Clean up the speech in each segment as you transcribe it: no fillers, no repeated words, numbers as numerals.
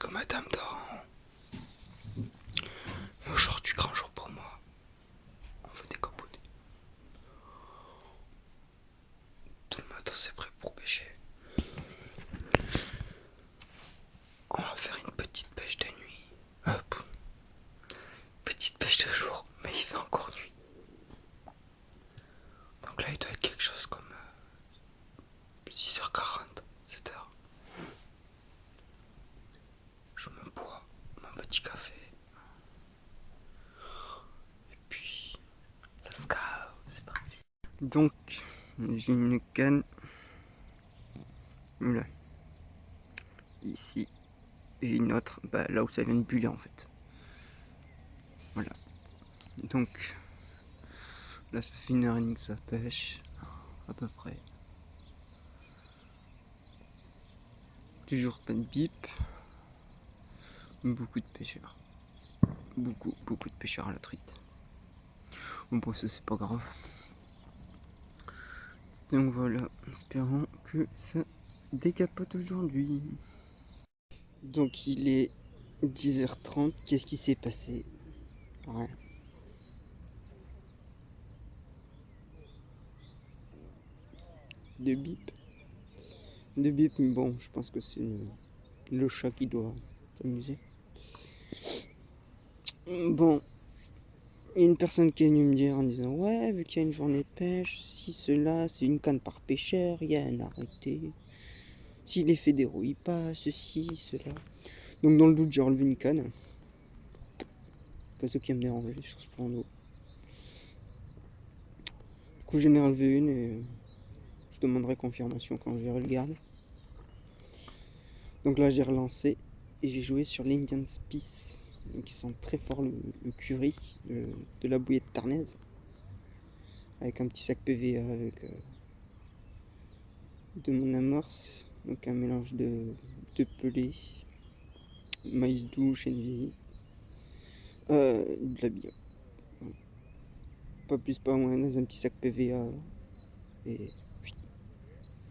que madame dort en haut. Mais aujourd'hui, grand jour pour moi. On fait des capotes. Tout le matos est prêt pour pêcher. On va faire une petite pêche de nuit. Hop. Petite pêche de jour, mais il fait encore nuit. Donc là, il doit être quelque chose comme 6h40, 7h. Je me bois mon petit café. Et puis, let's go, c'est parti. Donc, j'ai une canne. Là. Ici. Et une autre, là où ça vient de buller en fait. Voilà. Donc, là, ça fait 1h30 que ça pêche. À peu près. Toujours pas de bip. Beaucoup de pêcheurs. Beaucoup de pêcheurs à la truite. Bon, ça c'est pas grave. Donc voilà, espérons que ça décapote aujourd'hui. Donc il est 10h30, qu'est-ce qui s'est passé? Rien. De bip. De bip, mais bon, je pense que c'est le chat qui doit s'amuser. Bon, il y a une personne qui est venue me dire en disant ouais, vu qu'il y a une journée de pêche, si cela, c'est une canne par pêcheur, il y a un arrêté. Si les fédéraux y passent, ceci, cela. Donc dans le doute, j'ai relevé une canne. Pas ce qui va me déranger sur ce plan d'eau. Du coup, j'en ai relevé une et je demanderai confirmation quand je verrai le garde. Donc là, j'ai relancé et j'ai joué sur l'Indian Spice. Donc, ils sent très fort le curry de la bouillette tarnaise. Avec un petit sac PVA avec de mon amorce. Donc un mélange de pelé, maïs doux, chêne vieilli, de la bière. Pas plus, pas moins, dans un petit sac PVA. Et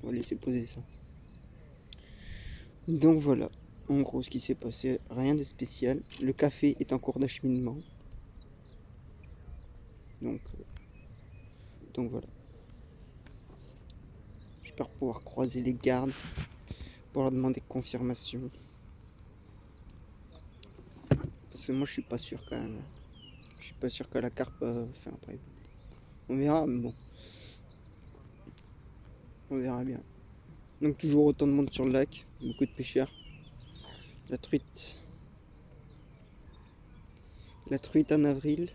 on va laisser poser ça. Donc voilà, en gros ce qui s'est passé, rien de spécial. Le café est en cours d'acheminement. Donc voilà. J'espère pouvoir croiser les gardes pour leur demander confirmation. Parce que moi je suis pas sûr quand même. Je suis pas sûr que la carpe fait un prêt. On verra, mais bon. On verra bien. Donc toujours autant de monde sur le lac, beaucoup de pêcheurs. La truite. La truite en avril.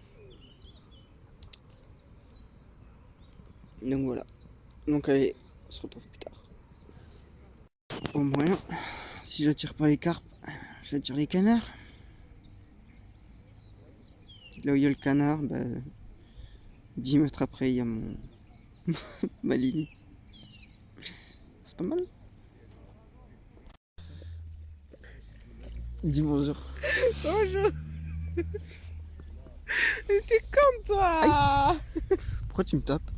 Donc voilà. Donc allez, on se retrouve plus tard. Au moins, si j'attire pas les carpes, j'attire les canards. Là où il y a le canard, 10 mètres après, il y a mon ma ligne. C'est pas mal. Dis bonjour. Bonjour. T'es con toi. Pourquoi tu me tapes?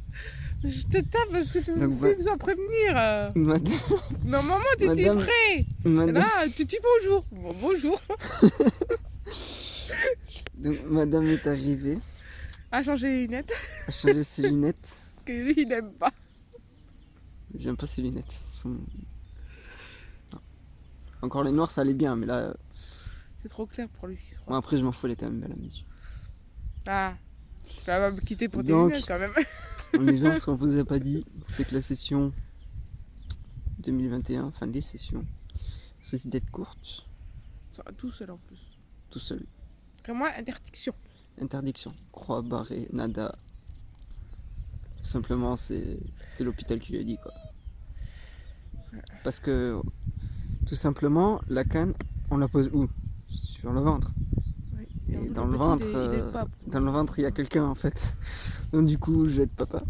Je te tape parce que tu me Donc, fais sans prévenir. Madame, Normalement tu étais Madame- prêt. madame, Là tu dis bonjour. Bon, bonjour. donc, madame est arrivée, A changer les lunettes a changé ses lunettes. que lui il n'aime pas. J'aime pas ses lunettes. Non. Encore les noirs ça allait bien, mais là, C'est trop clair pour lui. je bon, crois. après je m'en fous, elle est quand même belle à mes yeux. Ah. Tu vas me quitter pour tes Donc- lunettes quand même. Les gens, ce qu'on vous a pas dit, c'est que la session 2021, enfin les sessions, risque d'être courte, Ça, tout seul en plus. tout seul. Après moi interdiction. Interdiction, croix barrée, nada. Tout simplement, c'est l'hôpital qui lui a dit quoi. Parce que, tout simplement, la canne, on la pose où? Sur le ventre. Oui. Et en plus, dans le petit, ventre, il est pas. dans le ventre, il y a quelqu'un en fait. Donc du coup, je vais être papa.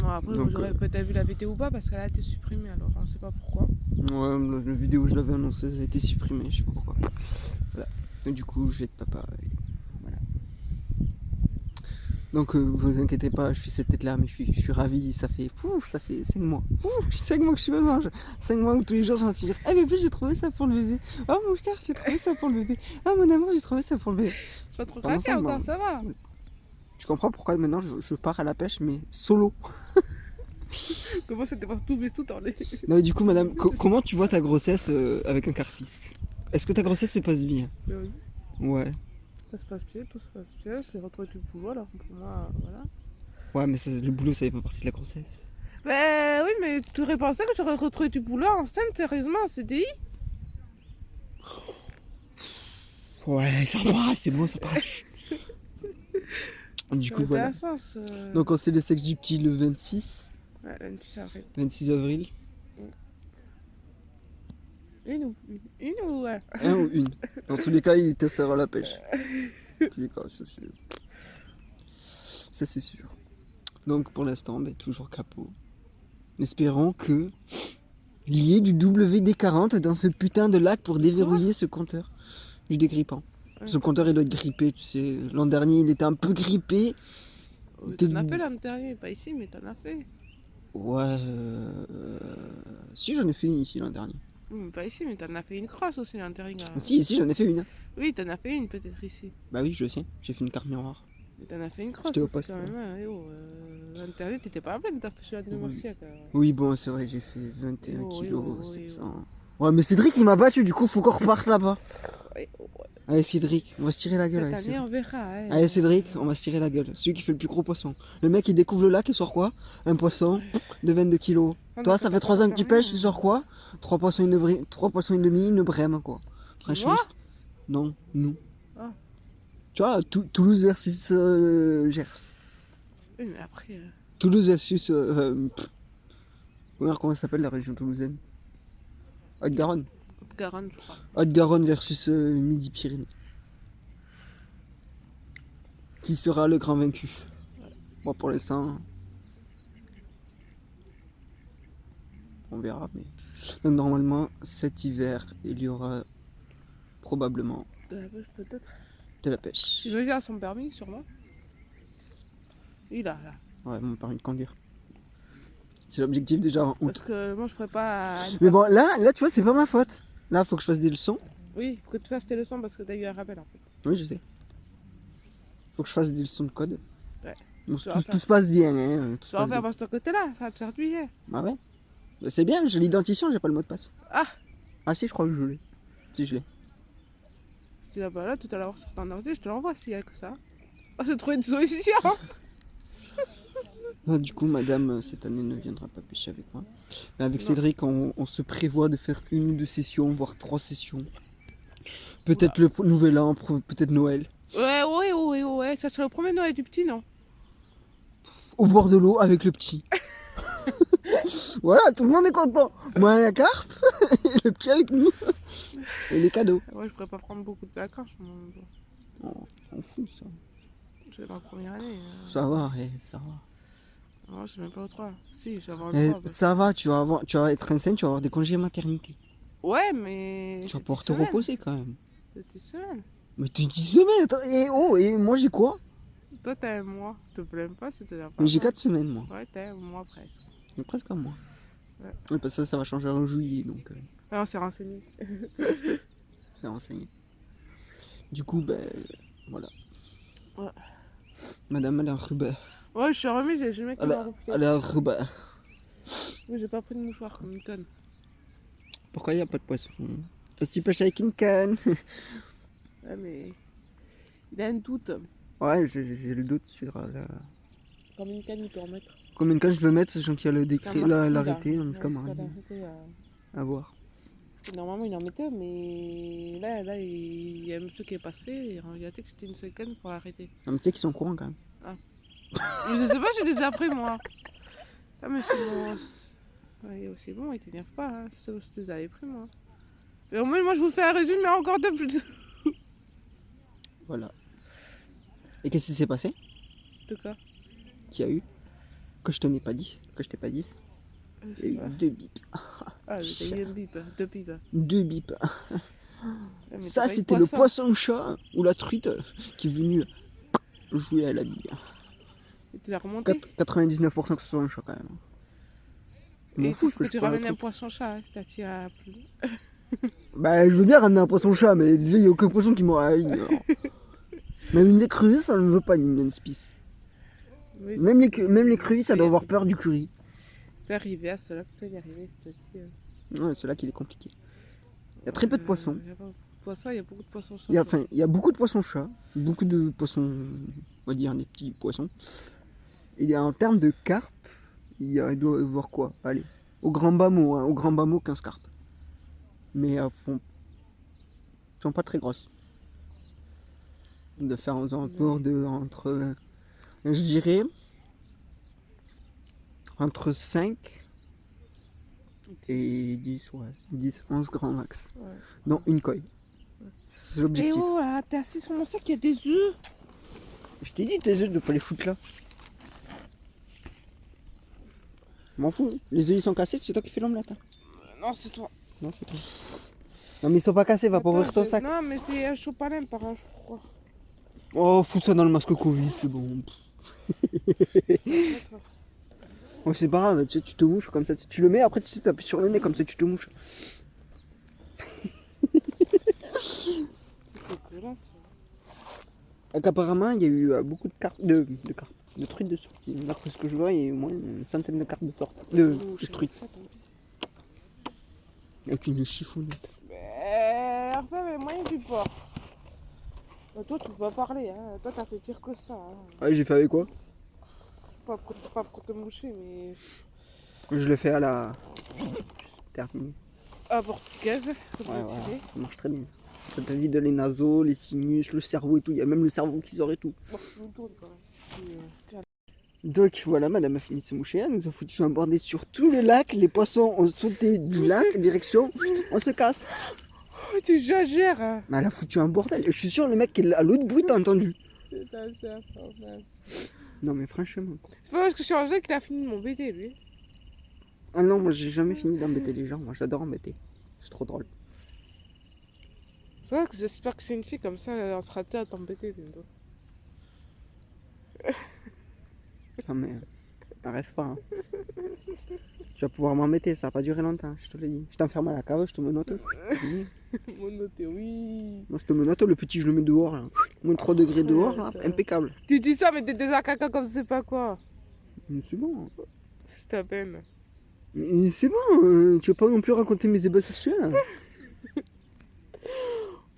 Non, après Donc, j'aurais peut-être vu la vidéo ou pas parce qu'elle a été supprimée alors on sait pas pourquoi. Ouais, la vidéo où je l'avais annoncé, ça a été supprimé, je sais pas pourquoi. Voilà. Donc du coup, je vais être papa. Et voilà. Donc vous inquiétez pas, je suis cette tête là, mais je suis ravi, ça fait 5 mois. 5 mois que je suis aux anges. 5 mois où tous les jours j'ai envie de dire eh bébé j'ai trouvé ça pour le bébé. Oh mon cœur j'ai trouvé ça pour le bébé. Oh mon amour j'ai trouvé ça pour le bébé. Pas trop Pendant craqué 5 encore, mois. ça va. Tu comprends pourquoi maintenant je pars à la pêche mais solo. Comment c'était pas tout, mais tout dans les. Non mais du coup madame, comment tu vois ta grossesse avec un carpiste? Est-ce que ta grossesse se passe bien? Mais oui, Ouais. ça se passe bien, tout se passe bien. Je l'ai retrouvé du boulot, alors pour moi, voilà. Ouais mais le boulot ça fait pas partie de la grossesse. Ben oui, mais tu aurais pensé que j'aurais retrouvé du boulot enceinte, sérieusement, en CDI? Ouais ça va, c'est bon, ça passe. Du coup voilà. Intéressant, Donc on sait le sexe du petit le 26. Ouais, 26 avril. 26 avril. Une ou ouais. Un ou une. Dans tous les cas, il testera la pêche. Dans tous les cas, ça c'est sûr. Donc pour l'instant, ben, toujours capot. Espérons que il y ait du WD-40 dans ce putain de lac pour déverrouiller ce compteur. Du dégrippant. Ce compteur il doit être grippé, tu sais. L'an dernier, il était un peu grippé. T'en as fait l'an dernier, pas ici, mais t'en as fait. Ouais. Si, j'en ai fait une ici l'an dernier. Pas ici, mais t'en as fait une crosse aussi l'an dernier. Si, j'en ai fait une. Oui, t'en as fait une peut-être ici. Bah oui, je le sais. J'ai fait une carte miroir. Mais t'en as fait une crosse J'étais au aussi poste, quand même. Hein. L'an dernier, t'étais pas pleine, t'as fait celui de Martiac. Oui, bon, c'est vrai, j'ai fait 21 Oui, kilos, oui, oui, 700. Ouais, mais Cédric, il m'a battu, du coup, faut qu'on reparte là-bas. Ouais. Allez, Cédric, on va se tirer la gueule. Cette Allez, année, on verra. Hein. Allez, Cédric, on va se tirer la gueule. Celui qui fait le plus gros poisson. Le mec, il découvre le lac, il sort quoi? Un poisson de 22 kilos. Toi, ça fait 3 ans que tu pêches, tu sors quoi? 3 poissons, 3 poissons et demi, une brème, quoi. Moi? Non, nous. Ah. Tu vois, Toulouse versus Gers. Oui, mais après. Toulouse versus. Comment ça s'appelle la région toulousaine? Haute-Garonne. Garonne, je crois. Haute-Garonne versus Midi-Pyrénées. Qui sera le grand vaincu? Bon, pour l'instant, on verra. Mais... Donc, normalement, cet hiver, il y aura probablement De la pêche, peut-être. de la pêche. Il veut dire son permis, sûrement. Il a, là. Ouais, mon permis de conduire. C'est l'objectif déjà en août. Parce que moi, je ferais pas. Mais bon, là, tu vois, c'est pas ma faute. Là, faut que je fasse des leçons. Oui, il faut que tu fasses tes leçons parce que t'as eu un rappel en fait. Oui, je sais. Faut que je fasse des leçons de code. Ouais. Bon, tout se passe bien, hein. Tu vas en faire de ce côté-là, ça va te faire du bien. Ah ouais? Bah, c'est bien, j'ai l'identifiant, j'ai pas le mot de passe. Ah! Ah si, je crois que je l'ai. Si, je l'ai. Si tu l'as pas là, tout à l'heure sur ton ordi, je te l'envoie s'il y a que ça. Oh, j'ai trouvé une solution! Ah, du coup, madame, cette année ne viendra pas pêcher avec moi. Mais avec Non. Cédric, on se prévoit de faire 1 ou 2 sessions, voire 3 sessions. Peut-être le nouvel an, peut-être Noël. Ouais, ça serait le premier Noël du petit, non? Au bord de l'eau avec le petit. Voilà, tout le monde est content. Moi, la carpe, et le petit avec nous. Et les cadeaux. Moi, je pourrais pas prendre beaucoup de vacances. Oh, on fout ça. C'est ma première année. Ça va, ça va. Non, je sais même pas au 3. Si, je vais avoir le 3. Ça va, tu vas être enceinte, tu vas avoir des congés maternité. Ouais, mais. Tu vas pouvoir te reposer quand même. C'est 10 semaines. Mais t'es 10 semaines, attends, et moi j'ai quoi? Toi, t'as un mois. Je te plains pas, c'était déjà pas. Mais j'ai 4 semaines, moi. Ouais, t'as un mois presque. J'ai presque un mois. Ouais. Oui, parce que ça va changer en juillet, donc. Ouais, on s'est renseigné. C'est renseigné. Du coup, ben. Voilà. Ouais. Madame, elle est en Ruber. Ouais, je suis remise, j'ai le mec qui m'a refusé. Elle est en Ruber. Oui, j'ai pas pris de mouchoir comme une conne. Pourquoi il n'y a pas de poisson? Parce que tu pêches avec une canne. Ouais, mais. Il a un doute. Ouais, j'ai le doute sur la. Comme une canne, il peut en mettre. Combien de cannes je peux mettre, sachant qu'il y a le décret, l'arrêté, jusqu'à ouais, mardi. À voir. Normalement, il en mettait, mais là, il y a un monsieur qui est passé, il a dit que c'était une seule canne pour l'arrêter. Non, mais tu sais qu'ils sont courants quand même. Mais je sais pas, j'ai déjà pris moi. Ah, mais c'est bon. Ouais, c'est bon, il t'énerve pas, hein. C'est ça que tu les avais pris moi. Mais au moins, moi, je vous fais un résumé, mais encore de plus. Voilà. Et qu'est-ce qui s'est passé? De quoi? Qu'il y a eu? Que je t'en ai pas dit? Que je t'ai pas dit? Il y a eu 2 bips. Ah, j'ai eu un bip, 2 bips. 2 bips. Ouais, Ça, c'était le poisson-chat ou la truite qui est venue jouer à la bille. Et tu l'as remonté. 99% que ce soit un chat quand même. Je m'en Et fous, il faut que je tu prends un ramènes un truc. poisson-chat, hein, si t'as tiré à plus. Bah, je veux bien ramener un poisson-chat, mais déjà, il n'y a aucun poisson qui m'aura haï. Alors. Même une écrevisse, ça ne veut pas l'Indian Spice. Oui, Même l'écrevisse, ça doit avoir peur du curry. Tu peux arriver à cela, tu peux y arriver, je te dis. Ouais, c'est là qu'il est compliqué. Il y a très peu de poissons. Il y a pas beaucoup de poissons, il y a beaucoup de poissons chats. Il y a beaucoup de poissons-chats, beaucoup de poissons, on va dire des petits poissons. Et en termes de carpes, il doit y avoir quoi? Allez, au grand bas mot, hein, au grand bas mot 15 carpes. Mais elles sont pas très grosses. De faire aux alentours de entre, je dirais, entre 5 et 10, ouais, 10, 11 grands max. Ouais. Dans une coille. C'est Et l'objectif. oh, là, t'es assis sur mon sac, il y a des œufs. Je t'ai dit tes œufs de pas les foutre là. Je m'en fous. Les œufs ils sont cassés, c'est toi qui fais l'omelette. Hein. Non, c'est toi. Non, c'est toi. Non, mais ils sont pas cassés, va pas ouvrir ton sac. Non, mais c'est un chopalin par un, je crois. Oh, fous ça dans le masque Covid, c'est bon. Oh, c'est pas grave, tu sais, tu te mouches comme ça. Tu le mets, après tu sais, t'appuies sur le nez comme ça, tu te mouches. Donc, apparemment, il y a eu beaucoup de cartes, de truites de sortie. D'après ce que je vois, il y a eu au moins une centaine de cartes de sortie. De truites. Avec une chiffonnette. Mais enfin, mais moyen du port. Toi, tu peux pas parler, hein. Toi, t'as fait pire que ça. Hein. Ah, j'ai fait avec quoi? Pas pour te moucher, mais. Je l'ai fait à la. Terminé. À portugaise, Ouais, ça marche très bien. Ça te vide les naseaux, les sinus, le cerveau et tout. Il y a même le cerveau qui sort et tout. Donc voilà, madame a fini de se moucher. Elle nous a foutu un bordel sur tout le lac. Les poissons ont sauté du lac, direction. On se casse. Oh, tu exagères. Hein. Mais elle a foutu un bordel. Je suis sûr, le mec qui est à l'autre bruit, t'as entendu. T'exagères quand même. Non, mais franchement. C'est pas parce que je suis en jeu qu'il a fini de m'embêter, lui. Ah non, moi j'ai jamais fini d'embêter les gens. Moi j'adore embêter. C'est trop drôle. C'est vrai que j'espère que c'est une fille comme ça, on sera deux à t'embêter bientôt. Non, mais. Arrête pas. Hein. Tu vas pouvoir m'embêter, ça va pas durer longtemps, je te le dis. Je t'enferme à la cave, je te menotte. Monoté, oui. Moi je te menotte, le petit je le mets dehors là. Moins 3 degrés dehors là, impeccable. Tu dis ça, mais t'es déjà caca comme c'est pas quoi. Mais c'est bon. C'est ta peine. Mais c'est bon, tu vas pas non plus raconter mes ébats sexuels. Hein.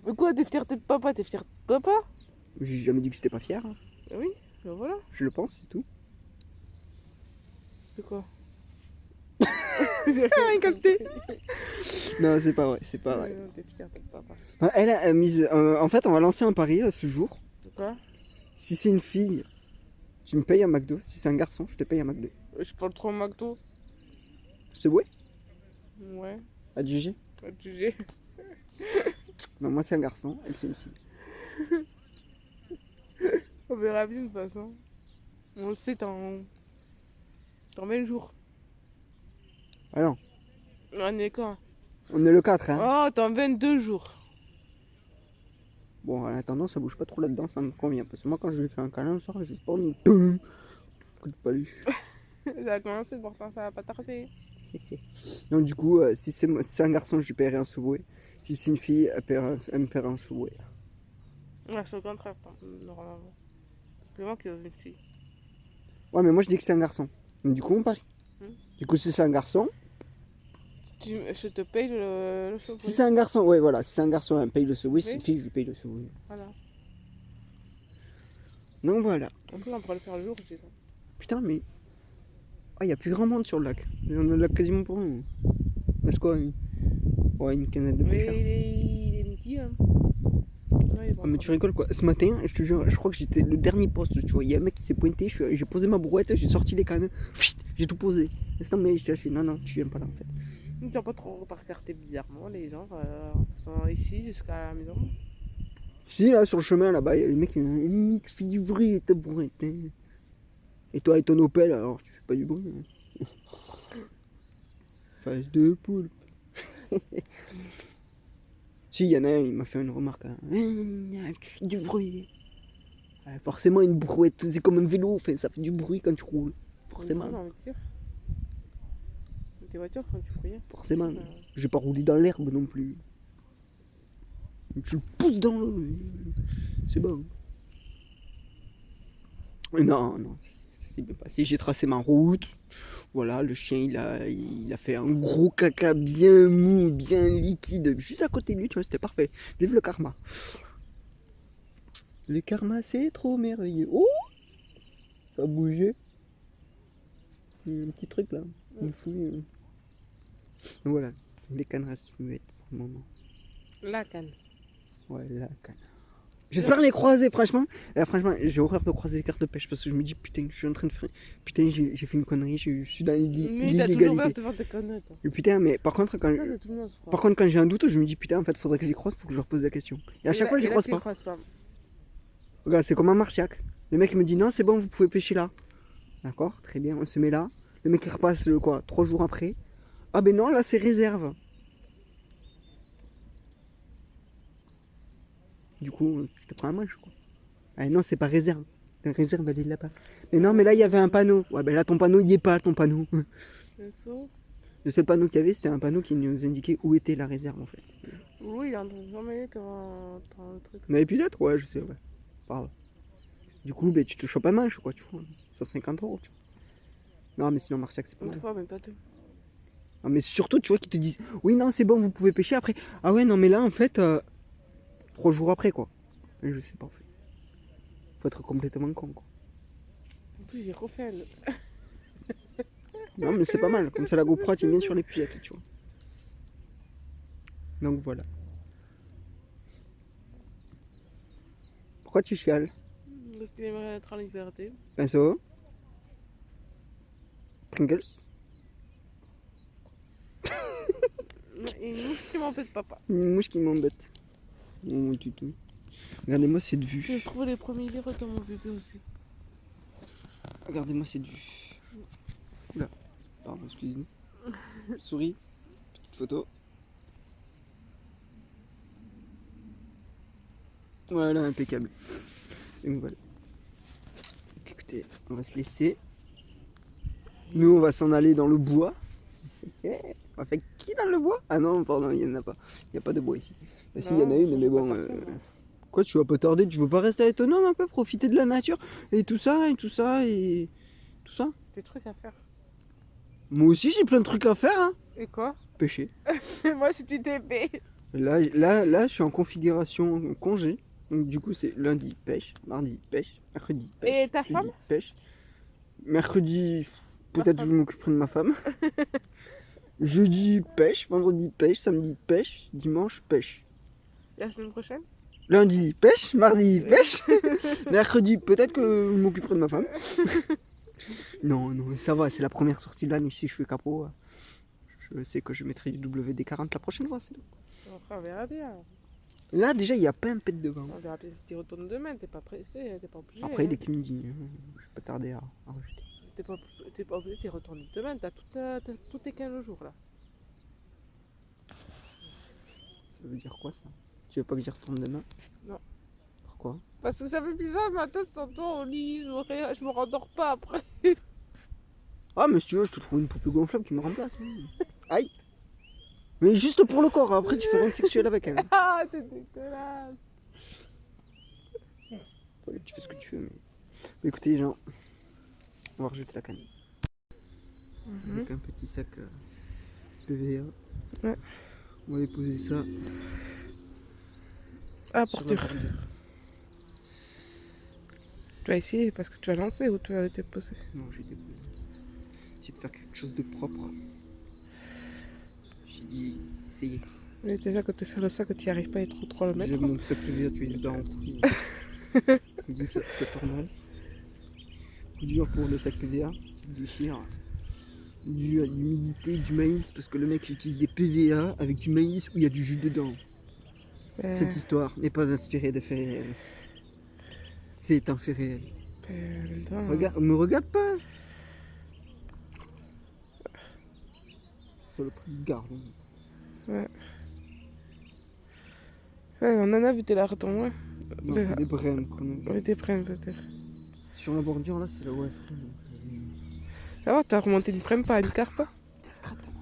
Mais quoi, t'es fier de papa, t'es fier de papa? J'ai jamais dit que j'étais pas fier. Hein. Oui, ben voilà. Je le pense, c'est tout. C'est quoi? Rien capté. Non, c'est pas vrai, c'est pas vrai. Non, t'es fier de papa. Elle a mise. En fait, on va lancer un pari ce jour. C'est quoi? Si c'est une fille, tu me payes un McDo. Si c'est un garçon, je te paye un McDo. Je parle trop au McDo. C'est ouais? Ouais, À juger? pas de juger. Non, moi c'est un garçon, elle c'est une fille. On verra bien de toute façon. On le sait dans 20 jours. Ah non, On est quand? on est le 4, hein. Oh, dans 22 jours. Bon, en attendant, ça bouge pas trop là-dedans, ça me convient. Parce que moi, quand je lui fais un câlin le soir, je pas une boum. Coup de paluche. Ça a commencé, pourtant ça va pas tarder. Donc, du coup, si c'est un garçon, je lui paierai un Subway. Si c'est une fille, elle me paiera un Subway. Ouais, c'est au contraire, normalement. C'est moi qui veux une fille. Ouais, mais moi, je dis que c'est un garçon. Donc, du coup, on parie. Hmm. Du coup, si c'est un garçon. Je te paye le Subway. Si c'est un garçon, ouais, voilà. Si c'est un garçon, elle me paye le Subway. Si c'est Oui. une fille, je lui paye le Subway. Voilà. Donc, voilà. En plus, on pourrait le faire le jour, je dis ça. Putain, mais. Ah, il n'y a plus grand monde sur le lac. On a le lac quasiment pour nous. Est-ce quoi Ouais, une canette de pêche. Mais il est midi, hein. Ouais, Ah, mais tu rigoles quoi. Ce matin, je te jure, je crois que j'étais le dernier poste, tu vois. Il y a un mec qui s'est pointé, j'ai posé ma brouette, j'ai sorti les cannes, j'ai tout posé. Instant, mais je t'ai acheté. Non, tu viens pas là en fait. Tu vas pas trop regarder bizarrement les gens sont ici jusqu'à la maison. Si, là, sur le chemin, là-bas, il y a le mec qui fait du bruit, ta brouette. Hein. Et toi, avec ton Opel, alors, tu fais pas du bruit. Hein. Face de poule. Si, il y en a un, il m'a fait une remarque. Hein. Tu fais du bruit. Forcément, une brouette, c'est comme un vélo, enfin, ça fait du bruit quand tu roules. Forcément. J'ai envie de dire. Tes voitures font du bruit. Forcément. Je vais pas rouler dans l'herbe non plus. Tu le pousses dans l'eau. C'est bon. Non, non, c'est bien passé. J'ai tracé ma route. Voilà, le chien, il a fait un gros caca bien mou, bien liquide, juste à côté de lui, tu vois, c'était parfait. Vive le karma. Le karma, c'est trop merveilleux. Oh, ça a bougé. Il y a un petit truc là. Une fouille. Donc voilà, les cannes restent muettes pour le moment. La canne. Ouais, la canne. J'espère les croiser, franchement. Franchement, j'ai horreur de croiser les cartes de pêche parce que je me dis, putain, je suis en train de faire. Putain, j'ai fait une connerie, je suis dans Mais t'as toujours peur l'illégalité. de faire des conneries, toi. Et putain, mais par contre, Ça, c'est tout le monde, je crois. par contre, quand j'ai un doute, je me dis, putain, en fait, faudrait que j'y croise pour que je leur pose la question. Et à chaque fois, je croise pas. Regarde, c'est comme un Martiac. Le mec me dit, non, c'est bon, vous pouvez pêcher là. D'accord, très bien, on se met là. Le mec, il repasse, quoi, 3 jours après. Ah ben non, là, c'est réserve. Du coup, je te prends un manche, quoi. Ah non, c'est pas réserve. La réserve, elle est là-bas. Mais non, mais là, il y avait un panneau. Ouais, ben là, ton panneau, il y est pas, ton panneau. Le seul panneau qu'il y avait, c'était un panneau qui nous indiquait où était la réserve, en fait. Oui, il y a jamais dans le truc. On avait peut-être, ouais, je sais, ouais. Pardon. Du coup, ben, tu te chopes un manche, quoi, tu vois. 150 €, tu vois. Non, mais sinon, Martiac, c'est pas Une mal. fois, mais pas deux. Non, mais surtout, tu vois, qu'ils te disent, oui, non, c'est bon, vous pouvez pêcher après. Ah ouais, non, mais là, en fait, 3 jours après, quoi. Mais je sais pas, en fait. Faut être complètement con, quoi. En plus, j'ai refait le... Non, mais c'est pas mal. Comme ça, la GoPro, tu bien sur les pugettes, tu vois. Donc voilà. Pourquoi tu chiales? Parce qu'il aimerait être en liberté. Pinceau? Pringles? Et une mouche qui m'embête, papa. Une mouche qui m'embête. Non, du tout. Regardez-moi cette vue. J'ai trouvé les premiers livres dans mon bébé aussi. Regardez-moi cette vue. Oula. Pardon, excusez-nous. Souris. Petite photo. Voilà, impeccable. Donc voilà. Donc, écoutez, on va se laisser. Nous, on va s'en aller dans le bois. On va faire qui dans le bois? Ah non, pardon, il n'y en a pas. Il n'y a pas de bois ici. Bah, si, il y en a une, mais bon. Quoi, tu vas pas tarder? Tu veux pas rester autonome un peu? Profiter de la nature et tout ça, et tout ça, et tout ça? Des trucs à faire. Moi aussi, j'ai plein de trucs à faire, hein. Et quoi? Pêcher. Moi, je suis TP. Là, je suis en configuration congé. Donc, du coup, c'est lundi, pêche. Mardi, pêche. Mercredi, pêche. Et ta jeudi, femme? Pêche. Mercredi, peut-être je m'occuperai de ma femme. Jeudi, pêche. Vendredi, pêche. Samedi, pêche. Dimanche, pêche. La semaine prochaine? Lundi, pêche. Mardi, pêche. Mercredi, peut-être que je m'occuperai de ma femme. Non, non, ça va, c'est la première sortie de l'année. Si je fais capot, je sais que je mettrai du WD-40 la prochaine fois. C'est tout. Après, on verra bien. Là, déjà, il n'y a pas un pet devant. On verra bien si tu retournes demain. T'es pas pressé, t'es pas obligé. Après, hein. il est qui me dit, je vais pas tarder à rejeter. T'es pas obligé, t'es retourné demain. T'as tous tes 15 jours là. Ça veut dire quoi ça? Tu veux pas que j'y retourne demain? Non. Pourquoi? Parce que ça fait bizarre, ma tête s'entend au lit, je me rendors pas après. Ah, mais si tu veux, je te trouve une poupée gonflable qui me remplace. Aïe! Mais juste pour le corps, après tu fais rien de sexuel avec elle. Ah, c'est dégueulasse. Ouais, tu fais ce que tu veux, mais écoutez, les gens, on va rejeter la canne. Avec un petit sac PVA. Ouais. On va aller poser ça. Ah, sur la porture. bordure. Tu vas essayer parce que tu vas lancer ou tu vas te poser? Non, j'ai déposé. Essayer de faire quelque chose de propre. J'ai dit, essayez. Mais déjà, quand tu es sur le sac, tu n'y arrives pas à être trop le mettre. J'ai mon sac PVA, tu es dedans en prix. Je dis ça tourne mal. Coup dur pour le sac PVA qui se déchire. Dû à l'humidité du maïs, parce que le mec utilise des PVA avec du maïs où il y a du jus dedans. Cette histoire n'est pas inspirée de faits réels. C'est un fait réel. Me regarde pas. Sur le prix de garde. Ouais. Ouais, on en a vu, t'es là, attends, ouais. Non, c'est des brèmes qu'on a. Ouais, des brèmes peut-être. Sur la bordure là, c'est la Wafri. Ça va, t'as remonté une brème, pas une carpe? Discrètement.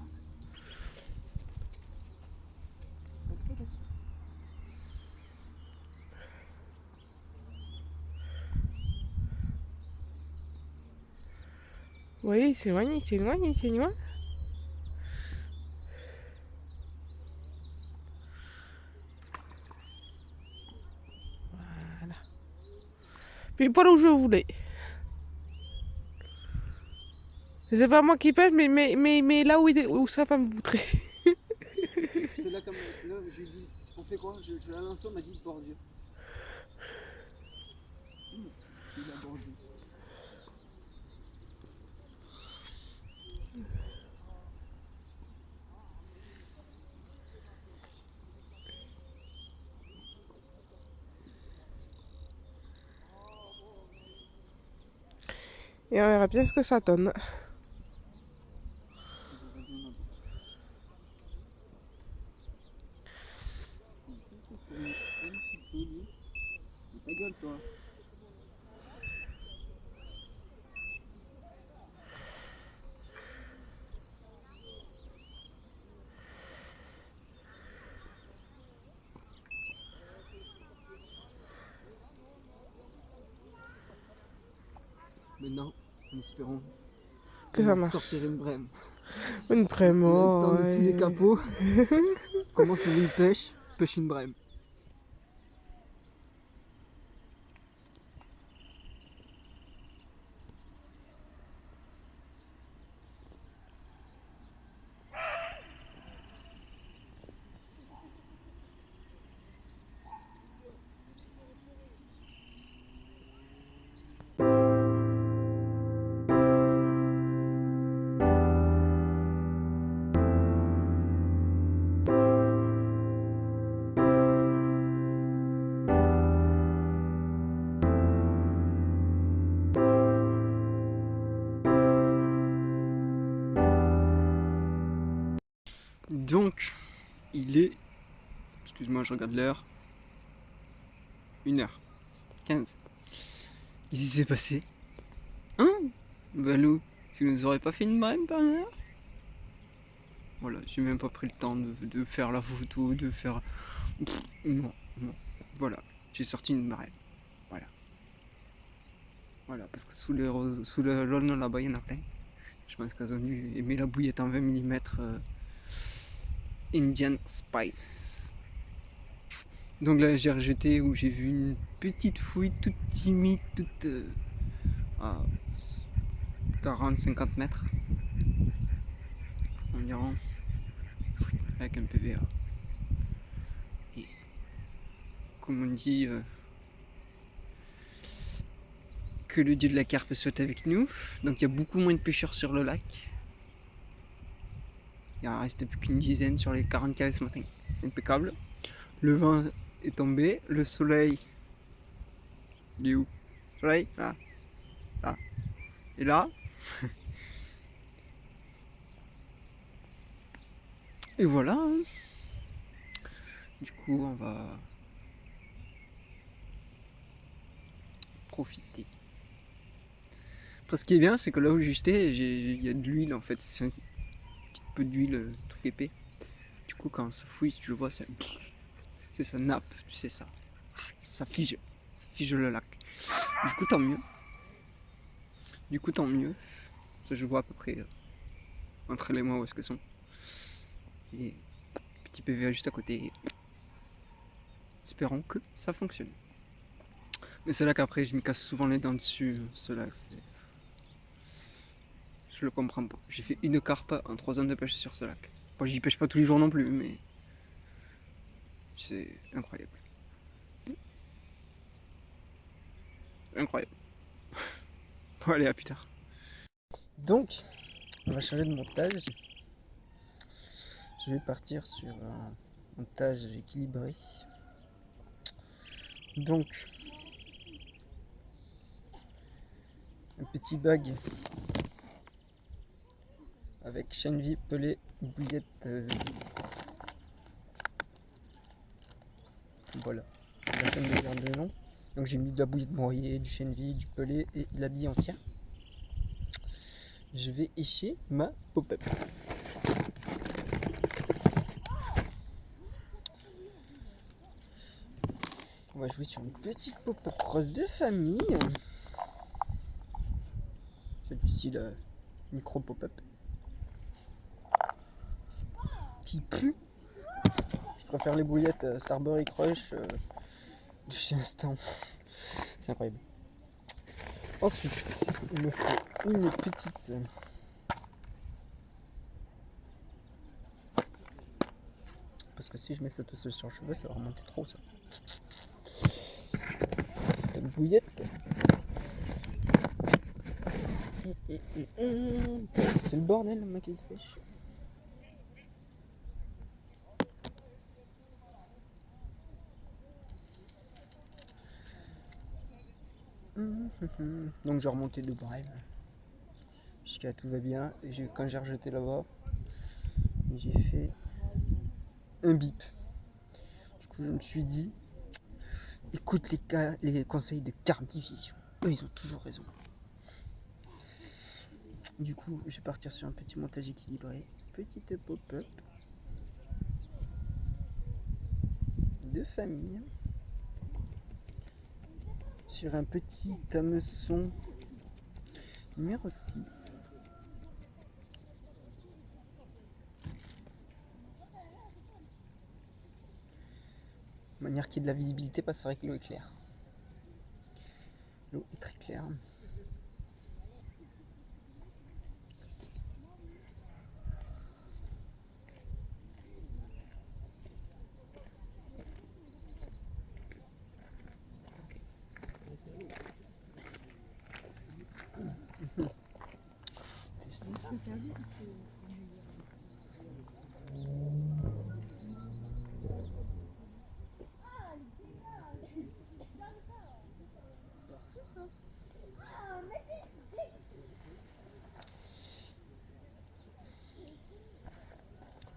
Oui, il s'éloigne, il s'éloigne, il s'éloigne. Voilà. Puis pas là où je voulais. C'est pas moi qui pêche, mais là où sa femme voudrait. C'est là comme c'est là j'ai dit, on fait quoi? Je la lance, on m'a dit bordure. Il a bordure. Et on verra bien ce que ça donne. Ta gueule toi. Maintenant, en espérant Que ça marche. sortir une brème. Une brème, L'instant de ouais. tous les capots. Comment on veut une pêche une brème. Donc, il est, excuse-moi, je regarde l'heure, 1h15. Qu'est-ce qui s'est passé? Hein? Balou, tu nous aurais pas fait une brème par hasard? Voilà, j'ai même pas pris le temps de faire la photo, de faire... Non, non. Voilà, j'ai sorti une brème. Voilà. Voilà, parce que sous le l'aulne là-bas, il y en a plein. Je pense qu'elles ont dû aimer la bouillette en 20 mm Indian Spice. Donc là, j'ai rejeté où j'ai vu une petite fouille toute timide, toute à 40-50 mètres environ, avec un PVA. Et comme on dit, que le dieu de la carpe soit avec nous. Donc il y a beaucoup moins de pêcheurs sur le lac. Il en reste plus qu'une dizaine sur les 40 qu'il y avait ce matin. C'est impeccable. Le vent est tombé, le soleil, il est où? Le soleil, là, là, et là. Et voilà. Du coup, on va profiter. Après, ce qui est bien, c'est que là où j'étais, il y a de l'huile en fait. C'est un petit peu d'huile, truc épais. Du coup, quand ça fouille, tu le vois, c'est ça nappe, tu sais ça. Ça fige le lac. Du coup, tant mieux. Ça, je vois à peu près entre les mois où est-ce qu'elles sont. Et petit PVA juste à côté. Espérons que ça fonctionne. Mais c'est là qu'après je me casse souvent les dents dessus. Cela, c'est... Je le comprends pas. J'ai fait une carpe en 3 ans de pêche sur ce lac. Bon, j'y pêche pas tous les jours non plus, mais c'est incroyable. Incroyable. Bon, allez, à plus tard. Donc, on va changer de montage. Je vais partir sur un montage équilibré. Donc, un petit bag avec chaîne vie, pelée, bouillette. Voilà. la peine de dire de nom. Donc j'ai mis de la bouillie de broyée, du chènevis, du pelé et de la bille entière. Je vais écher ma pop-up. On va jouer sur une petite pop-up rose de famille. C'est du style micro pop-up. Qui pue. Je préfère les bouillettes Starbury Crush de chez Instant. C'est incroyable. Ensuite, il me faut une petite... Parce que si je mets ça tout seul sur le cheveu, ça va remonter trop ça. Cette bouillette. C'est le bordel, ma caisse de pêche. Donc j'ai remonté de brève jusqu'à tout va bien. Et quand j'ai rejeté là-bas, j'ai fait un bip. Du coup je me suis dit, écoute les conseils de Cardivision. Eux ils ont toujours raison. Du coup je vais partir sur un petit montage équilibré. Petite pop-up de famille. Sur un petit hameçon numéro 6. De manière qu'il y ait de la visibilité parce que c'est vrai que l'eau est claire. L'eau est très claire.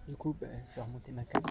Du coup, je vais remonter ma canne.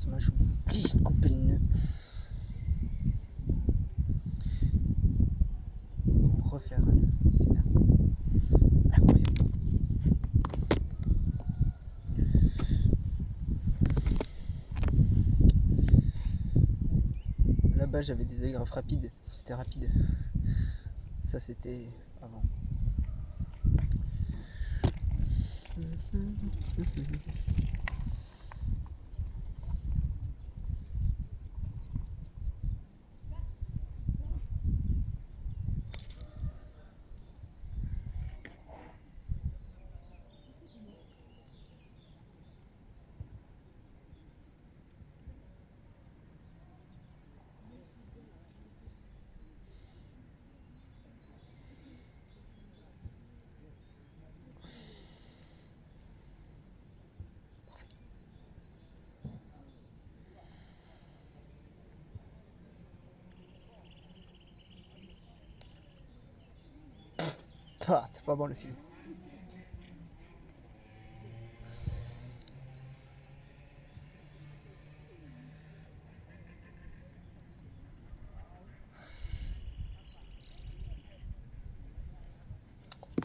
Moi je vous dis de couper le nœud pour refaire un nœud. C'est incroyable. Là-bas j'avais des agrafes rapides, c'était rapide. Ça c'était avant. Ah, c'est pas bon le film.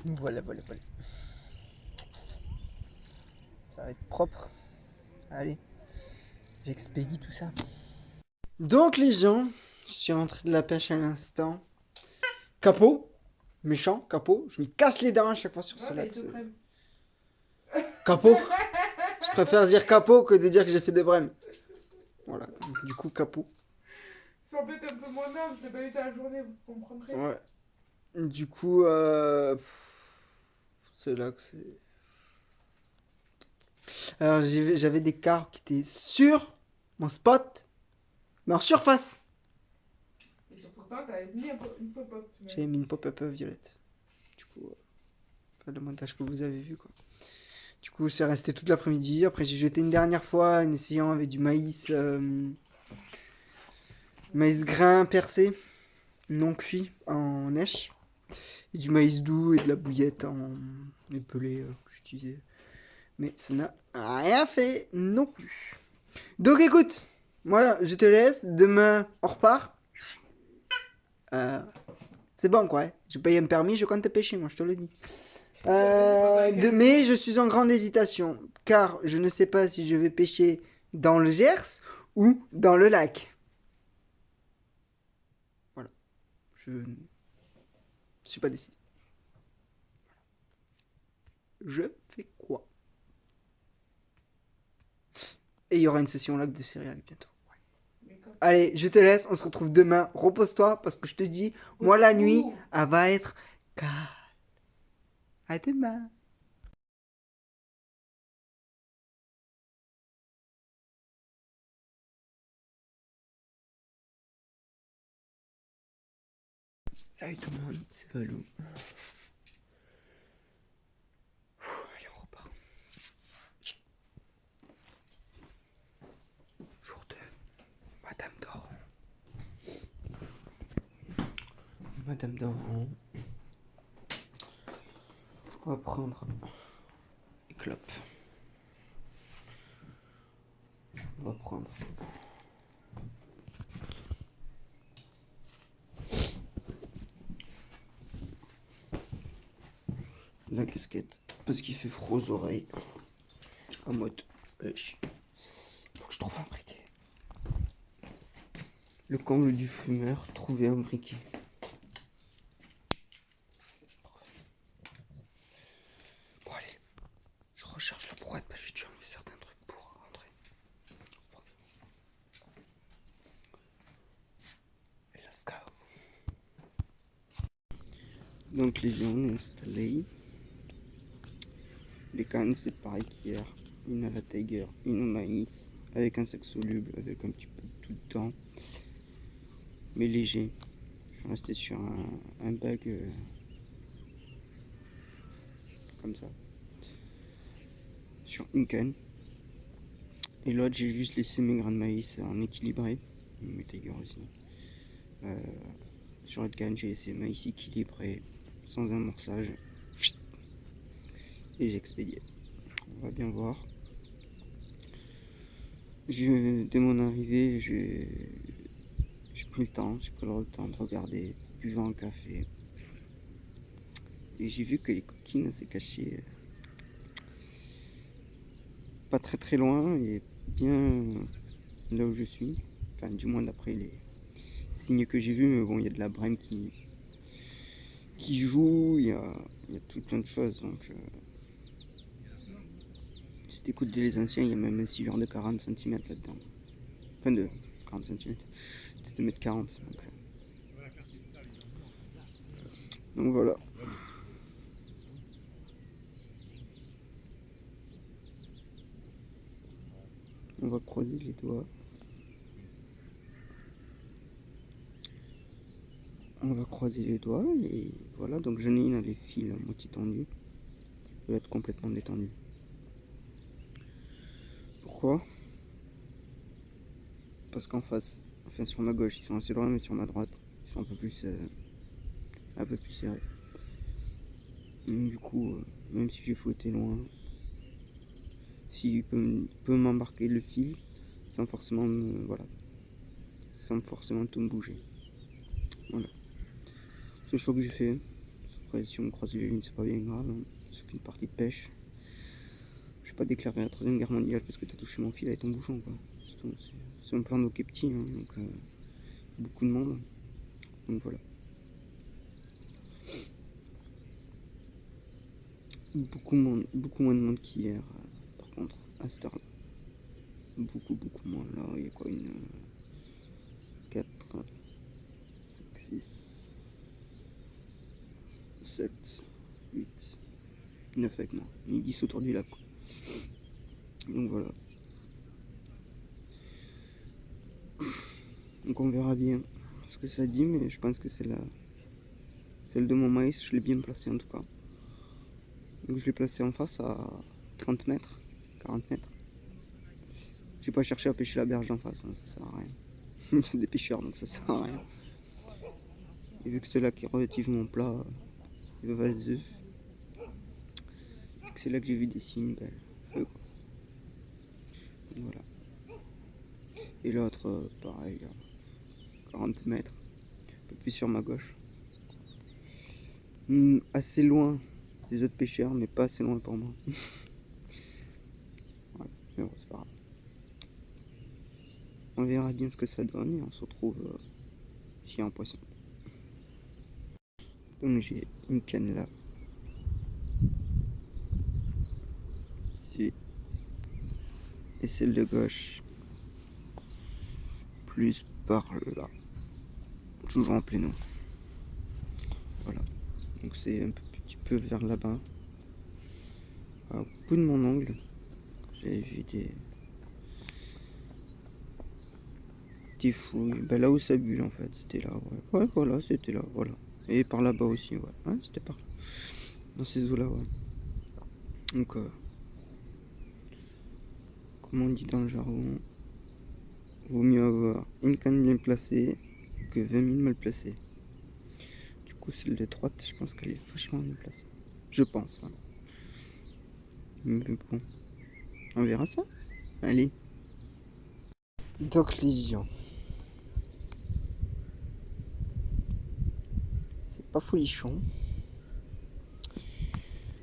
Voilà. Ça va être propre. Allez, j'expédie tout ça. Donc les gens, je suis rentré de la pêche à l'instant. Capot, méchant, capot. Je me casse les dents à chaque fois sur ce lac. Capot, je Je préfère dire capot que de dire que j'ai fait de Brême. Voilà, donc, du coup, capot. Ça embête un peu moins nerve, je l'ai pas eu toute la journée, vous comprendrez. Ouais. Du coup, c'est là que c'est. Alors, j'avais des cartes qui étaient sur mon spot, mais en surface. Et surtout, toi, t'avais mis une pop-up. J'avais mis une pop-up violette. Du coup, enfin, le montage que vous avez vu, quoi. Du coup, c'est resté toute l'après-midi. Après, j'ai jeté une dernière fois en essayant avec du maïs, maïs grain percé, non cuit, en neige. Et du maïs doux et de la bouillette en épelé que j'utilisais. Mais ça n'a rien fait non plus. Donc écoute, moi je te laisse. Demain, on repart. C'est bon quoi. Hein. J'ai payé un permis, je compte pêcher, moi je te le dis. Mais je suis en grande hésitation. Car je ne sais pas si je vais pêcher dans le Gers ou dans le lac. Voilà. Je ne suis pas décidé. Je fais quoi? Et il y aura une session lac de céréales bientôt. Allez, je te laisse, on se retrouve demain. Repose-toi parce que je te dis, moi la nuit, elle va être calme. À demain. Salut tout le monde, c'est Valou. Allez, on repart. Jour 2. Madame Doran. Madame Doran. On va prendre les clopes. On va prendre la casquette parce qu'il fait froid aux oreilles. En mode faut que je trouve un briquet. Le comble du fumeur, trouver un briquet. Bon allez, je recharge la brouette parce que j'ai dû enlever certains trucs pour rentrer. Et let's go. Donc les gens est installés. Les cannes c'est pareil qu'hier. Une à la Tiger, une au maïs, avec un sac soluble, avec un petit peu de tout dedans. Mais léger. Je suis resté sur un bag comme ça. Sur une canne. Et l'autre j'ai juste laissé mes grains de maïs en équilibré. Mes Tiger aussi. Sur l'autre canne j'ai laissé maïs équilibré, sans amorçage. Et j'ai expédié. On va bien voir. Dès mon arrivée, j'ai pris le temps, j'ai pris le temps de regarder, buvant un café. Et j'ai vu que les coquines s'est cachées pas très très loin et bien là où je suis. Enfin, du moins d'après les signes que j'ai vus, mais bon, il y a de la brème qui joue, il y a tout plein de choses. Donc, si t'écoutes les anciens, il y a même un silure de 40 cm là-dedans. Enfin, de 40 cm. C'est 2,40 m. Donc voilà. On va croiser les doigts. On va croiser les doigts et voilà. Donc j'en ai une à les fils à moitié tendue. Elle va être complètement détendue. Pourquoi? Parce qu'en face, enfin sur ma gauche ils sont assez loin, mais sur ma droite ils sont un peu plus serrés. Donc, du coup, même si j'ai fouetté loin, s'il peut m'embarquer le fil sans forcément sans forcément tout me bouger. Voilà. C'est le choix que j'ai fait. Après, si on me croise les lignes, c'est pas bien grave. Hein. C'est qu'une partie de pêche. Je vais pas déclarer la troisième guerre mondiale parce que t'as touché mon fil avec ton bouchon. C'est un plan d'eau qui est petit, hein, donc beaucoup de monde. Donc voilà. Beaucoup moins de monde qu'hier, par contre. à cette heure-là. Beaucoup moins. Là, il y a quoi, une 4, 5, 6, 7, 8, 9 avec moi. Ils 10 autour du lac, quoi. Donc voilà. Donc on verra bien ce que ça dit, mais je pense que c'est celle de mon maïs, je l'ai bien placée en tout cas. Donc je l'ai placée en face à 30 mètres, 40 mètres. J'ai pas cherché à pêcher la berge en face, hein, ça sert à rien. Il y a des pêcheurs, donc ça sert à rien. Et vu que c'est là qui est relativement plat, il va les œufs. C'est là que j'ai vu des signes, ben, feu quoi. Donc voilà. Et l'autre, pareil, à 40 mètres, un peu plus sur ma gauche. Assez loin des autres pêcheurs, mais pas assez loin pour moi. Ouais, mais bon, c'est pas grave. On verra bien ce que ça donne et on se retrouve s'il y a un poisson. Donc j'ai une canne là. Ici. Et celle de gauche. Plus par là. Toujours en plein eau. Voilà. Donc c'est un petit peu vers là-bas. Au bout de mon ongle. J'ai vu des fouilles. Ben, là où ça bulle en fait. C'était là. Ouais, voilà, c'était là. Voilà. Et par là-bas aussi, ouais. Ouais, c'était par là. Dans ces eaux-là, ouais. Donc, comme on dit dans le jargon, vaut mieux avoir une canne bien placée que 20 000 mal placées. Du coup, celle de droite, je pense qu'elle est vachement bien placée. Je pense. Hein. Mais bon, on verra ça. Allez. Donc, les gens. C'est pas folichon.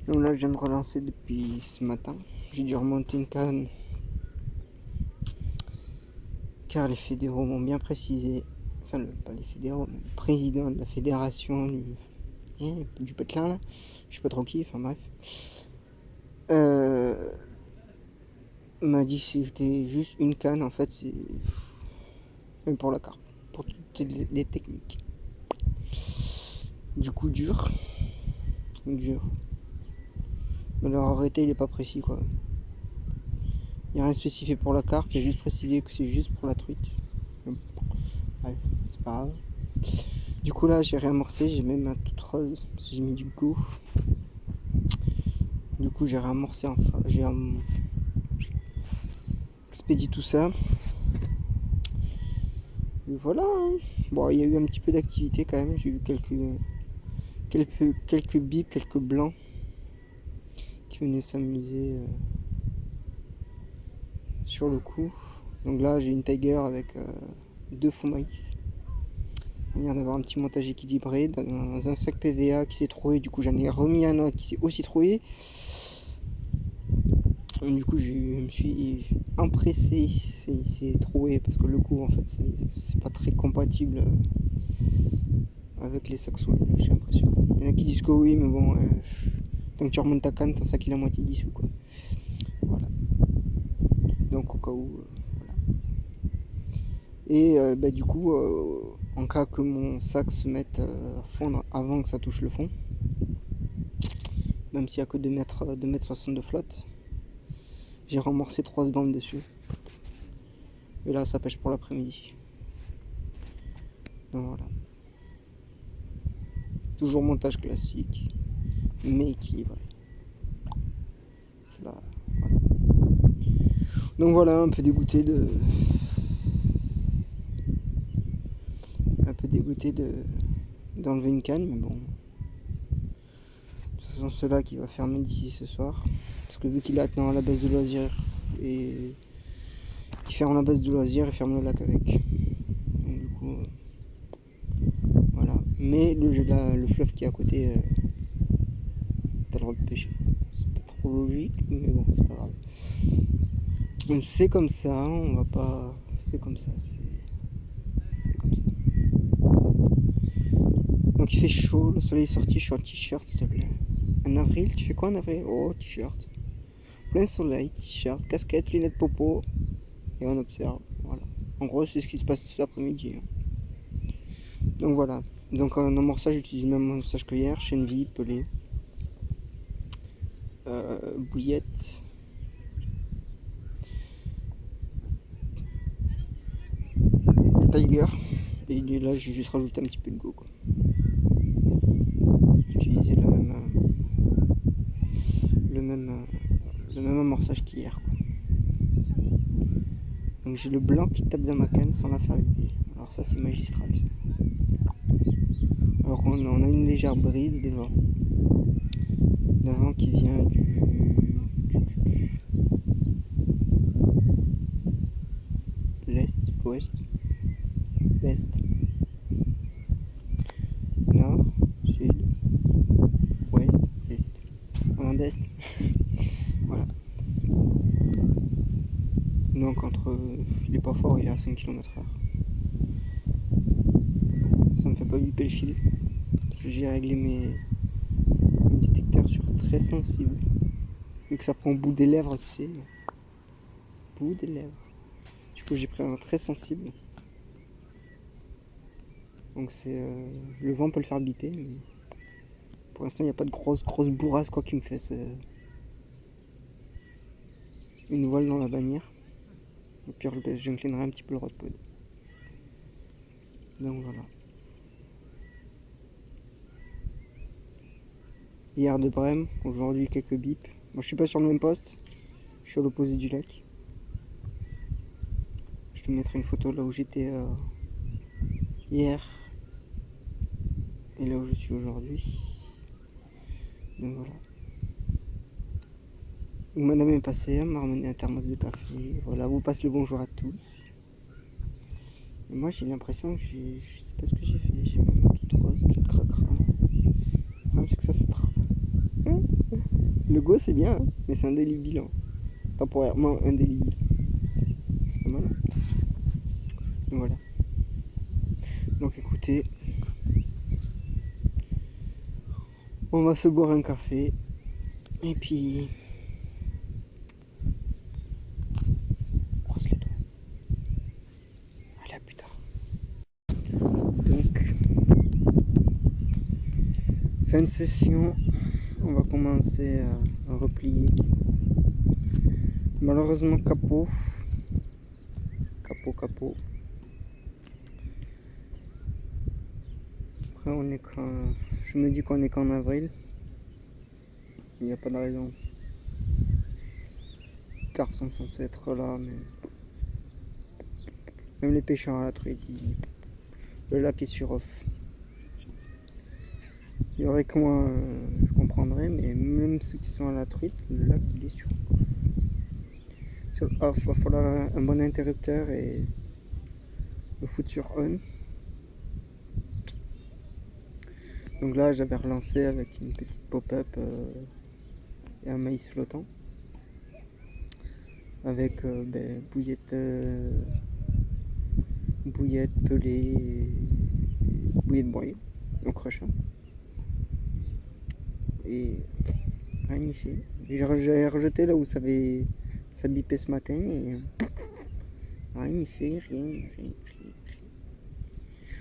Donc là, je viens de relancer depuis ce matin. J'ai dû remonter une canne. Car les fédéraux m'ont bien précisé. Enfin, pas les fédéraux, mais le président de la fédération du Petlin, là. Je sais pas trop qui, enfin bref. M'a dit que c'était juste une canne, en fait, c'est. Même pour la carpe. Pour toutes les techniques. Du coup, dur. Mais leur arrêté, il est pas précis, quoi. Il n'y a rien spécifié pour la carpe, il a juste précisé que c'est juste pour la truite. Ouais, c'est pas grave. Du coup là j'ai réamorcé, j'ai même un toute rose, parce que j'ai mis du goût. Du coup j'ai réamorcé enfin, j'ai expédié tout ça. Et voilà. Hein. Bon, il y a eu un petit peu d'activité quand même, j'ai eu quelques bips, quelques blancs qui venaient s'amuser sur le coup. Donc là j'ai une tiger avec 2 faux maïs. Il vient d'avoir un petit montage équilibré dans un sac PVA qui s'est troué. Du coup j'en ai remis un autre qui s'est aussi troué. Du coup je me suis empressé, il s'est troué parce que le coup en fait c'est pas très compatible avec les sacs sous, j'ai l'impression. Il y en a qui disent que oui, mais bon, tant que tu remontes ta canne, ton sac il est à moitié dissous quoi. Voilà. Donc au cas où, voilà. Et du coup, en cas que mon sac se mette à fondre avant que ça touche le fond, même s'il n'y a que 2 mètres 60 de flotte, j'ai remorcé 3 bandes dessus. Et là, ça pêche pour l'après-midi. Donc voilà. Toujours montage classique, mais équilibré. C'est là. Voilà. Donc voilà, un peu dégoûté d'enlever une canne, mais bon. De toute façon, c'est là qui va fermer d'ici ce soir. Parce que vu qu'il est attenant à la base de loisirs et il ferme la base de loisirs et ferme le lac avec. Donc, du coup, voilà. Mais le fleuve qui est à côté, t'as le droit de pêcher. C'est pas trop logique, mais bon, c'est pas grave. C'est comme ça, on va pas. C'est comme ça, c'est comme ça. Donc il fait chaud, le soleil est sorti, je suis en t-shirt s'il te plaît. En avril, tu fais quoi en avril? Oh, t-shirt. plein soleil, t-shirt, casquette, lunettes popo, et on observe. Voilà. En gros, c'est ce qui se passe tout l'après-midi. Donc voilà. Donc en amorçage, j'utilise le même amorçage que hier, chènevis, pelé, bouillette, tiger, et là j'ai juste rajouté un petit peu de go, quoi. J'ai utilisé le même amorçage qu'hier, quoi. Donc j'ai le blanc qui tape dans ma canne sans la faire vibrer. Alors ça c'est magistral ça. Alors on a une légère brise devant qui vient du l'est, l'ouest, l'est, nord, sud, ouest, est, est. Voilà. Donc il est pas fort, il est à 5 km/h. Ça me fait pas biper le fil. Parce que j'ai réglé mes détecteurs sur très sensible. Vu que ça prend au bout des lèvres, tu sais. Bout des lèvres. Du coup j'ai pris un très sensible. Donc c'est le vent peut le faire biper, mais pour l'instant il n'y a pas de grosse bourrasse quoi qui me fasse une voile dans la bannière. Au pire j'inclinerai un petit peu le rod-pod. Donc voilà. Hier de Brême, aujourd'hui quelques bips. Moi je suis pas sur le même poste, je suis à l'opposé du lac. Je te mettrai une photo là où j'étais hier et là où je suis aujourd'hui. Donc voilà. Donc, madame est passée, elle m'a ramené un thermos de café. Voilà, vous passe le bonjour à tous. Et moi j'ai l'impression que je sais pas ce que j'ai fait, j'ai ma main toute rose, toute cracra. Le problème c'est que ça part. Le go c'est bien, hein, mais c'est indélébile. Hein. Temporairement indélébile. C'est pas mal. Hein. Donc voilà. Donc écoutez, on va se boire un café et puis brosse les doigts. Allez, à plus tard. Donc fin de session, on va commencer à replier. Malheureusement capot. Après on est quand. Je me dis qu'on est qu'en avril. Il n'y a pas de raison. Les carpes sont censés être là, mais même les pêcheurs à la truite, le lac est sur off. Il y aurait que moi, je comprendrais, mais même ceux qui sont à la truite, le lac il est sur off. Sur off, il va falloir un bon interrupteur et le foutre sur on. Donc là, j'avais relancé avec une petite pop-up et un maïs flottant. Avec bouillette, pelée, bouillette broyée au crochet. Et rien n'y fait. J'ai rejeté là où ça bipait ce matin et rien n'y fait, rien.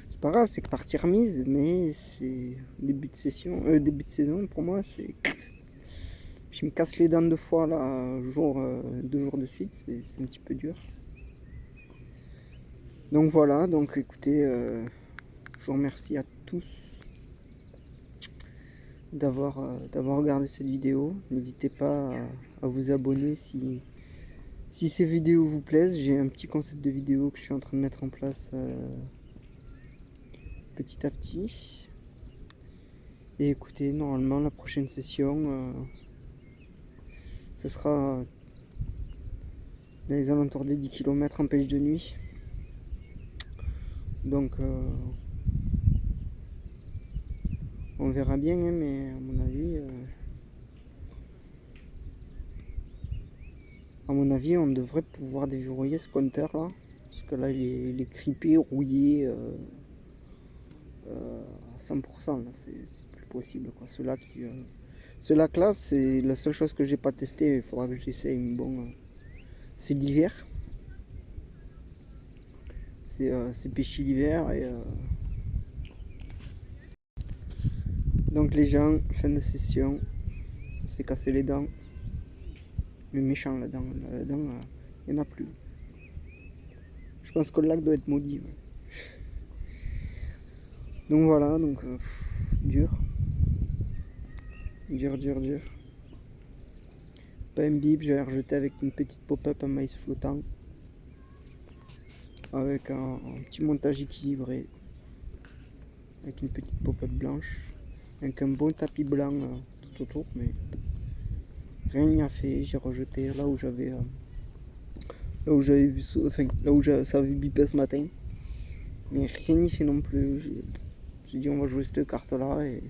C'est pas grave, c'est que partie remise, mais c'est début de saison pour moi, c'est. Je me casse les dents 2 fois là, 2 jours de suite, c'est un petit peu dur. Donc voilà, donc écoutez, je vous remercie à tous d'avoir regardé cette vidéo. N'hésitez pas à vous abonner si ces vidéos vous plaisent. J'ai un petit concept de vidéo que je suis en train de mettre en place petit à petit. Et écoutez, normalement la prochaine session, ce sera dans les alentours des 10 km en pêche de nuit. Donc on verra bien, hein, mais à mon avis on devrait pouvoir déverrouiller ce compteur là. Parce que là il est crippé, rouillé à 100%, là c'est plus possible quoi. Ceux-là Ce lac-là, c'est la seule chose que j'ai pas testé. Il faudra que j'essaye. Mais bon, c'est l'hiver. C'est pêché l'hiver. Donc les gens, fin de session, on s'est cassé les dents. Le méchant là-dedans, il n'y en a plus. Je pense que le lac doit être maudit. Ouais. Donc voilà, dur. Dur. Pas un bip, j'avais rejeté avec une petite pop-up à maïs flottant. Avec un petit montage équilibré. Avec une petite pop-up blanche. Avec un bon tapis blanc tout autour, mais rien n'y a fait. J'ai rejeté là où j'avais vu, enfin là où ça avait bipé ce matin. Mais rien n'y fait non plus. J'ai dit on va jouer cette carte là et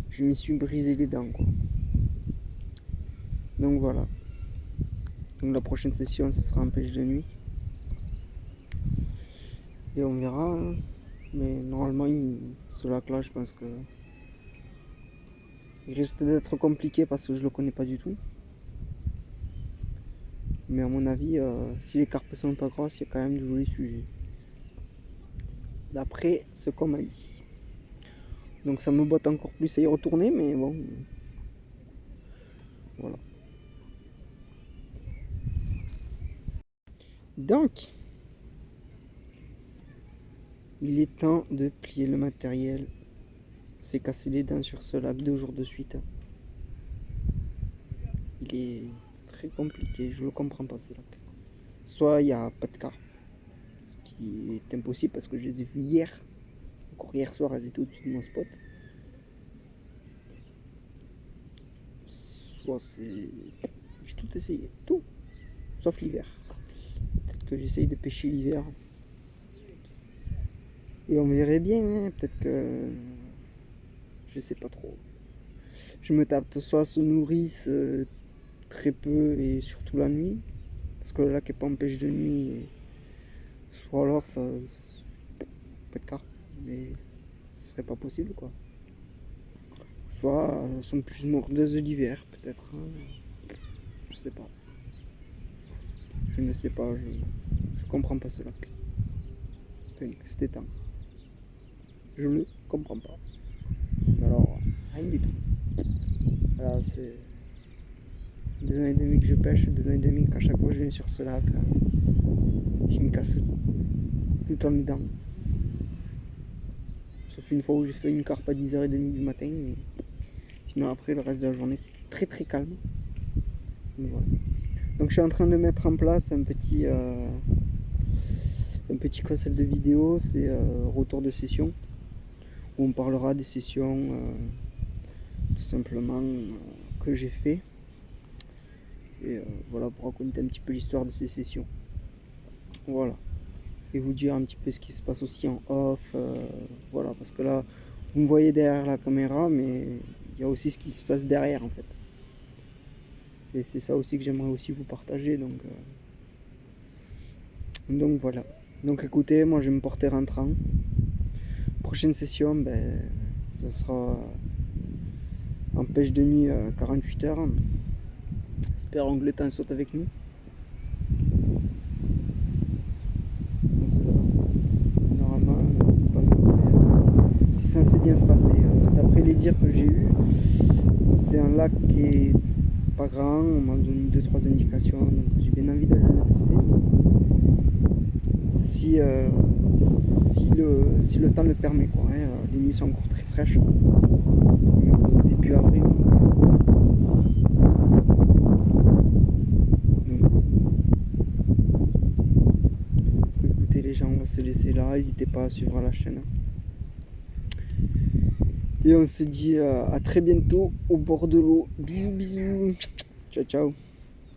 je m'y suis brisé les dents quoi. Donc voilà. Donc la prochaine session ce sera en pêche de nuit. Et on verra. Hein. Mais normalement ce lac là je pense que il risque d'être compliqué parce que je le connais pas du tout. Mais à mon avis, si les carpes sont pas grosses, il y a quand même de jolis sujets. D'après ce qu'on m'a dit. Donc ça me botte encore plus à y retourner, mais bon. Voilà. Donc, il est temps de plier le matériel. On s'est cassé les dents sur ce lac 2 jours de suite. Il est très compliqué, je le comprends pas ce lac. Soit il n'y a pas de carpe, ce qui est impossible parce que je les ai vus hier. Encore hier soir, elles étaient au-dessus de mon spot. Soit c'est... J'ai tout essayé, tout. Sauf l'hiver. Peut-être que j'essaye de pêcher l'hiver. Et on verrait bien, hein. Peut-être que... Je sais pas trop. Je me tape soit se nourrissent très peu et surtout la nuit. Parce que le lac est pas en pêche de nuit. Et... Soit alors ça... Pas de carpe. Mais ce serait pas possible quoi. Soit elles sont plus mordeuses l'hiver peut-être. Hein. Je sais pas. Je ne sais pas, je comprends pas ce lac. C'était temps. Je ne comprends pas. Mais alors, rien du tout. Là c'est 2 ans et demi que je pêche, 2 ans et demi qu'à chaque fois je viens sur ce lac, je m'y casse tout le temps les dents. Sauf une fois où j'ai fait une carpe à 10h30 du matin, mais sinon après le reste de la journée c'est très calme. Donc, voilà. Donc je suis en train de mettre en place un petit concept de vidéo, c'est retour de session, où on parlera des sessions tout simplement que j'ai fait. Et voilà, vous raconter un petit peu l'histoire de ces sessions. Voilà. Et vous dire un petit peu ce qui se passe aussi en off. Voilà, parce que là, vous me voyez derrière la caméra, mais il y a aussi ce qui se passe derrière en fait. Et c'est ça aussi que j'aimerais aussi vous partager. Donc voilà. Donc écoutez, moi je vais me porter rentrant. Prochaine session, ben, ça sera en pêche de nuit 48 heures. Espérons que le temps saute avec nous. Normalement, c'est censé bien se passer. D'après les dires que j'ai eus, c'est un lac qui est pas grand, on m'a donné 2-3 indications, donc j'ai bien envie d'aller le tester. Si le temps le permet, quoi. Hein, les nuits sont encore très fraîches. Début avril. Écoutez les gens, on va se laisser là. N'hésitez pas à suivre la chaîne. Et on se dit à très bientôt au bord de l'eau. Bisous. Ciao.